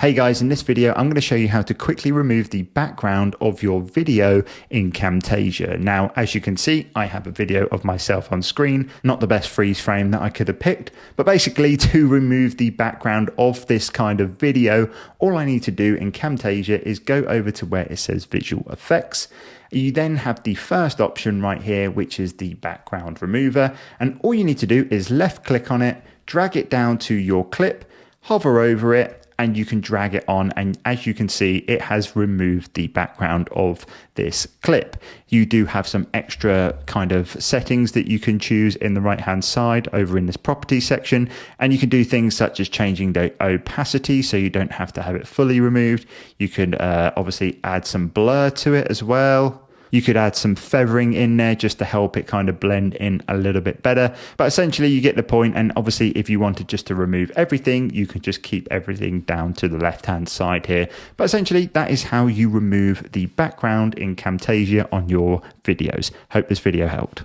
Hey guys, in this video, I'm going to show you how to quickly remove the background of your video in Camtasia. Now, as you can see, I have a video of myself on screen, not the best freeze frame that I could have picked, but basically to remove the background of this kind of video, all I need to do in Camtasia is go over to where it says visual effects. You then have the first option right here, which is the background remover. And all you need to do is left click on it, drag it down to your clip, hover over it, and you can drag it on, and as you can see, it has removed the background of this clip. You do have some extra kind of settings that you can choose in the right hand side over in this property section, and you can do things such as changing the opacity so you don't have to have it fully removed. You can obviously add some blur to it as well. You could add some feathering in there just to help it kind of blend in a little bit better. But essentially you get the point. And obviously if you wanted just to remove everything, you can just keep everything down to the left-hand side here. But essentially that is how you remove the background in Camtasia on your videos. Hope this video helped.